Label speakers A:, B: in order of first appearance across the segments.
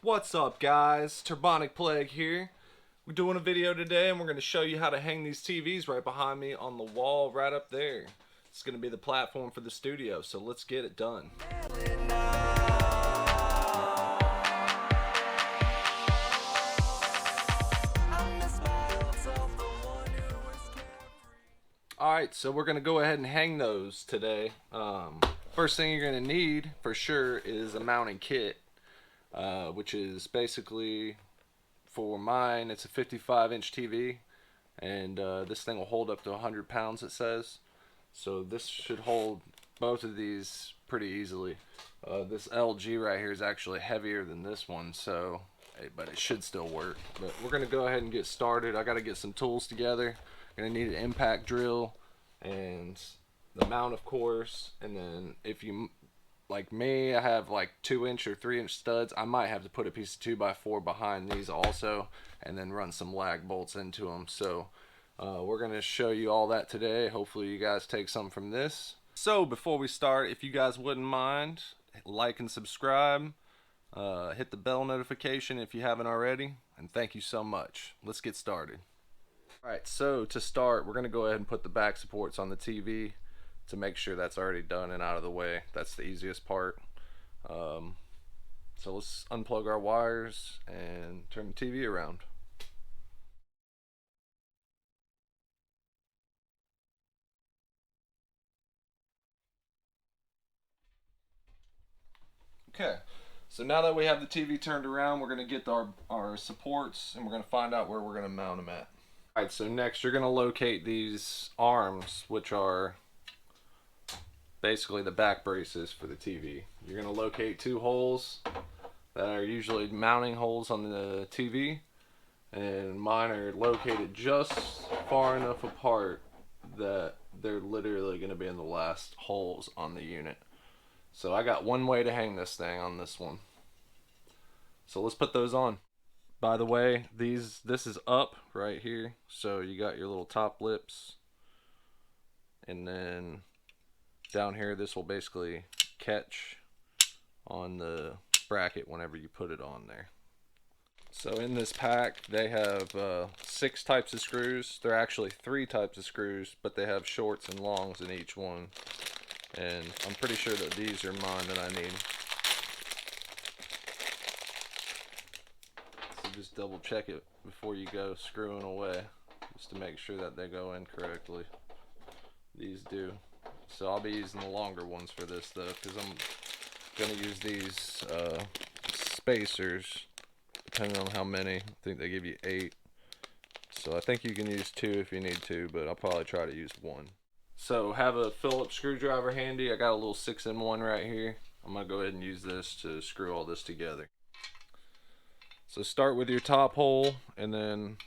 A: What's up, guys? Turbonic Plague here. We're doing a video today and we're going to show you how to hang these TVs right behind me on the wall right up there. It's going to be the platform for the studio, so let's get it done. Alright, so we're going to go ahead and hang those today. First thing you're going to need for sure is a mounting kit, which is basically, for mine, it's a 55-inch TV, and this thing will hold up to 100 pounds, it says. So this should hold both of these pretty easily. This LG right here is actually heavier than this one, so but it should still work. But we're gonna go ahead and get started. I gotta get some tools together. Gonna need an impact drill and the mount, of course, and then if you like me, I have like 2-inch or 3-inch studs. I might have to put a piece of 2x4 behind these also, and then run some lag bolts into them. So we're gonna show you all that today. Hopefully you guys take some from this. So before we start, if you guys wouldn't mind, like and subscribe. Hit the bell notification if you haven't already, and thank you so much. Let's get started. Alright, so to start, we're gonna go ahead and put the back supports on the TV to make sure that's already done and out of the way. That's the easiest part. So let's unplug our wires and turn the TV around. Okay, so now that we have the TV turned around, we're going to get our supports and we're going to find out where we're going to mount them at. Alright, so next you're going to locate these arms, which are basically the back braces for the TV. You're going to locate 2 holes that are usually mounting holes on the TV, and mine are located just far enough apart that they're literally going to be in the last holes on the unit. So I got one way to hang this thing on this one. So let's put those on. By the way, this is up right here, so you got your little top lips, and then down here this will basically catch on the bracket whenever you put it on there. So in this pack they have 6 types of screws. They're actually 3 types of screws, but they have shorts and longs in each one, and I'm pretty sure that these are mine that I need. So just double check it before you go screwing away, just to make sure that they go in correctly. These do. So I'll be using the longer ones for this though, because I'm gonna use these spacers depending on how many. I think they give you 8, so I think you can use 2 if you need to, but I'll probably try to use 1. So have a Phillips screwdriver handy. I got a little 6-in-1 right here. I'm gonna go ahead and use this to screw all this together. So start with your top hole and then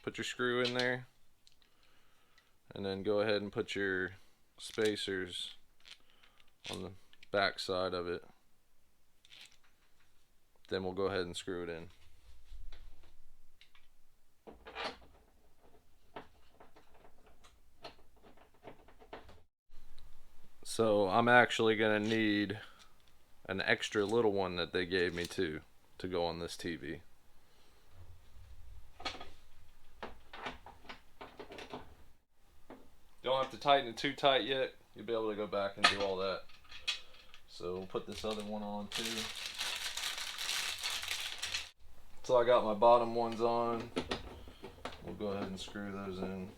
A: put your screw in there, and then go ahead and put your spacers on the back side of it. Then we'll go ahead and screw it in. So I'm actually gonna need an extra little one that they gave me to go on this TV. Don't have to tighten it too tight yet. You'll be able to go back and do all that. So we'll put this other one on too. So I got my bottom ones on. We'll go ahead and screw those in.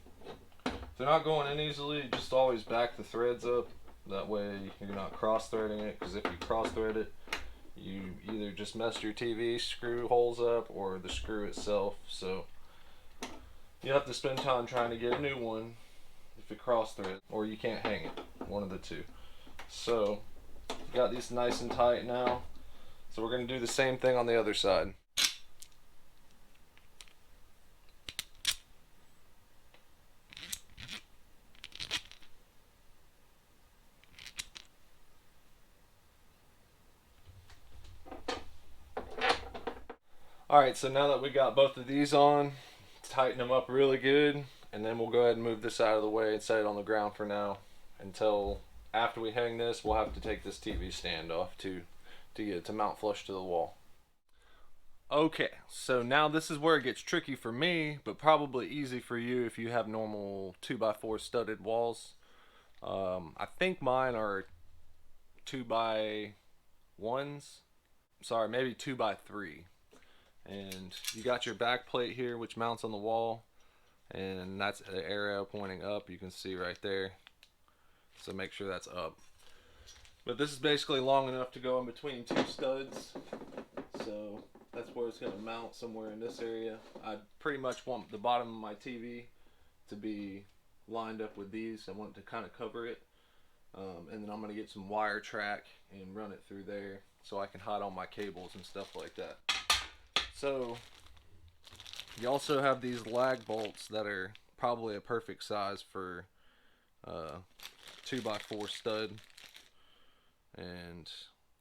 A: If they're not going in easily, just always back the threads up. That way you're not cross-threading it, because if you cross-thread it, you either just mess your TV screw holes up or the screw itself. So you have to spend time trying to get a new one if it cross-threads, or you can't hang it. One of the two. So got these nice and tight now. So we're going to do the same thing on the other side. Alright, so now that we got both of these on, tighten them up really good, and then we'll go ahead and move this out of the way and set it on the ground for now until after we hang this. We'll have to take this TV stand off to get it to mount flush to the wall. Okay, so now this is where it gets tricky for me, but probably easy for you if you have normal 2x4 studded walls. I think mine are 2x1s. Sorry, maybe 2x3. And you got your back plate here, which mounts on the wall, and that's the arrow pointing up. You can see right there. So make sure that's up. But this is basically long enough to go in between two studs. So that's where it's going to mount, somewhere in this area. I pretty much want the bottom of my TV to be lined up with these. I want to kind of cover it. And then I'm going to get some wire track and run it through there so I can hide all my cables and stuff like that. So you also have these lag bolts that are probably a perfect size for 2x4 stud, and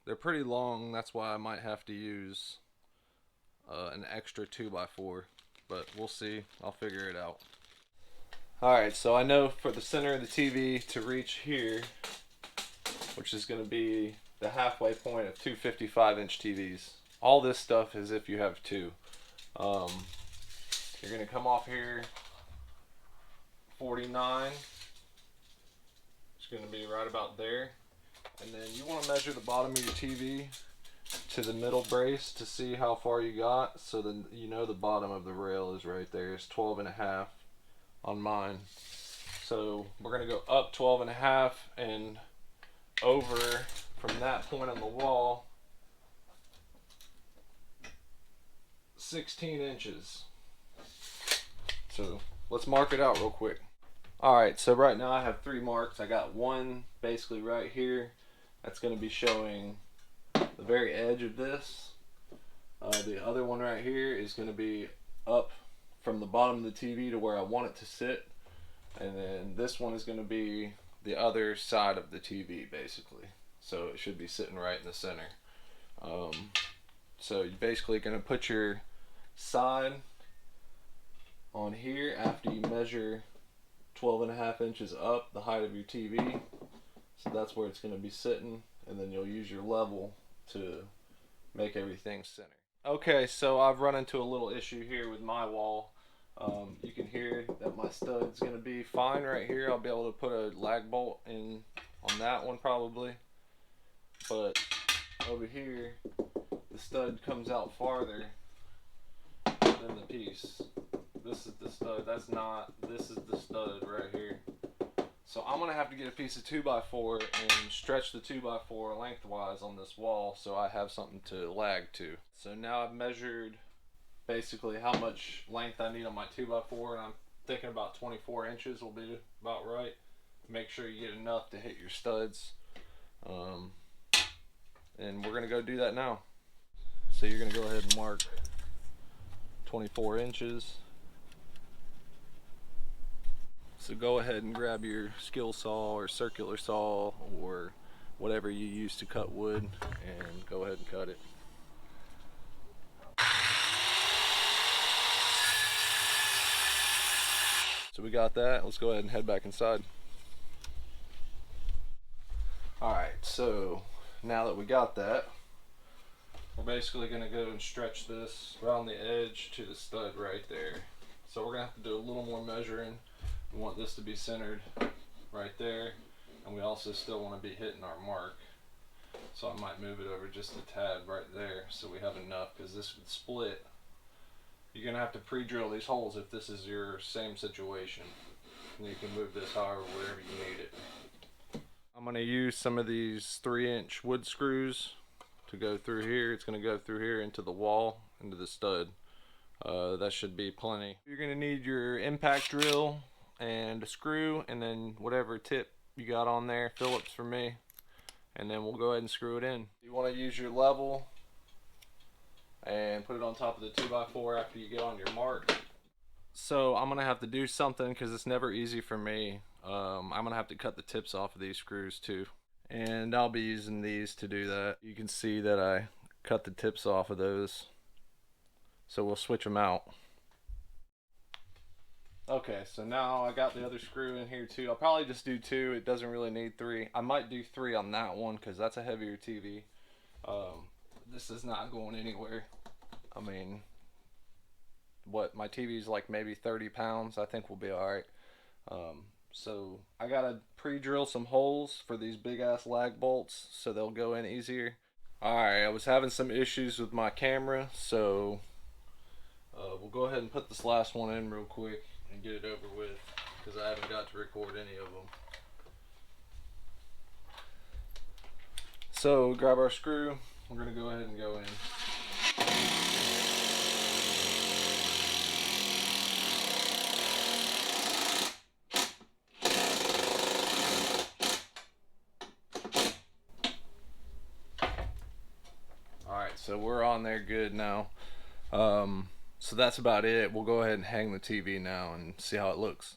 A: they're pretty long. That's why I might have to use an extra 2x4, but we'll see. I'll figure it out. Alright, so I know for the center of the TV to reach here, which is going to be the halfway point of two 55-inch TVs. All this stuff is if you have two. You're going to come off here 49. It's going to be right about there. And then you want to measure the bottom of your TV to the middle brace to see how far you got. So then you know the bottom of the rail is right there. It's 12.5 on mine. So we're going to go up 12.5 and over from that point on the wall 16 inches. So let's mark it out real quick. Alright, so right now I have 3 marks. I got one basically right here. That's going to be showing the very edge of this. The other one right here is going to be up from the bottom of the TV to where I want it to sit. And then this one is going to be the other side of the TV basically. So it should be sitting right in the center. So you're basically going to put your side on here after you measure 12.5 inches up the height of your TV. So that's where it's going to be sitting, and then you'll use your level to make everything center. Okay, so I've run into a little issue here with my wall. You can hear that my stud's going to be fine right here. I'll be able to put a lag bolt in on that one probably. But over here, the stud comes out farther than the piece. This is the stud, that's not, this is the stud right here. So I'm going to have to get a piece of 2x4 and stretch the 2x4 lengthwise on this wall so I have something to lag to. So now I've measured basically how much length I need on my 2x4, and I'm thinking about 24 inches will be about right. Make sure you get enough to hit your studs. And we're going to go do that now. So you're going to go ahead and mark 24 inches. So go ahead and grab your skill saw or circular saw or whatever you use to cut wood and go ahead and cut it. So we got that. Let's go ahead and head back inside. Alright, so now that we got that, we're basically going to go and stretch this around the edge to the stud right there. So we're going to have to do a little more measuring. We want this to be centered right there, and we also still want to be hitting our mark. So I might move it over just a tad right there so we have enough, because this would split. You're going to have to pre-drill these holes if this is your same situation. And you can move this however, wherever you need it. I'm going to use some of these 3-inch wood screws to go through here. It's going to go through here into the wall, into the stud. That should be plenty. You're going to need your impact drill and a screw, and then whatever tip you got on there, Phillips for me, and then we'll go ahead and screw it in. You want to use your level and put it on top of the 2x4 after you get on your mark. So I'm gonna have to do something because it's never easy for me. I'm gonna have to cut the tips off of these screws too, and I'll be using these to do that. You can see that I cut the tips off of those, so we'll switch them out. Okay, so now I got the other screw in here too. I'll probably just do 2. It doesn't really need 3. I might do 3 on that one because that's a heavier TV. This is not going anywhere. I'm mean, what, my TV's like maybe 30 pounds. I think we'll be all right. So I gotta pre-drill some holes for these big ass lag bolts so they'll go in easier. Alright, I was having some issues with my camera, so we'll go ahead and put this last one in real quick and get it over with, because I haven't got to record any of them. So grab our screw, we're going to go ahead and go in. Alright, so we're on there good now. So that's about it. We'll go ahead and hang the TV now and see how it looks.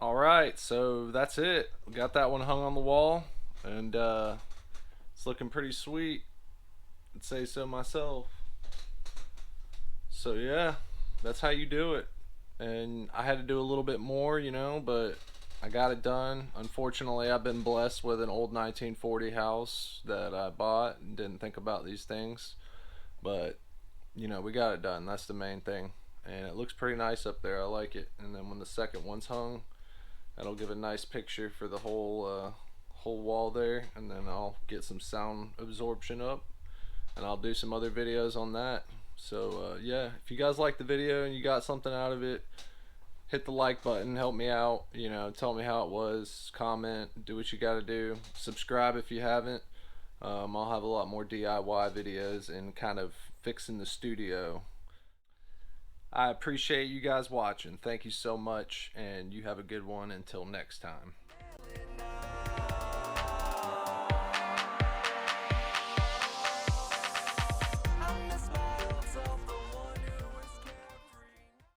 A: Alright, so that's it. We got that one hung on the wall, and it's looking pretty sweet. I'd say so myself. So yeah, that's how you do it. And I had to do a little bit more, you know, but I got it done. Unfortunately, I've been blessed with an old 1940 house that I bought and didn't think about these things. But, you know, we got it done. That's the main thing. And it looks pretty nice up there. I like it. And then when the second one's hung, that'll give a nice picture for the whole wall there. And then I'll get some sound absorption up, and I'll do some other videos on that. So yeah, if you guys like the video and you got something out of it, hit the like button, help me out, you know, tell me how it was, comment, do what you got to do, subscribe if you haven't. I'll have a lot more DIY videos and kind of fixing the studio. I appreciate you guys watching. Thank you so much, and you have a good one until next time.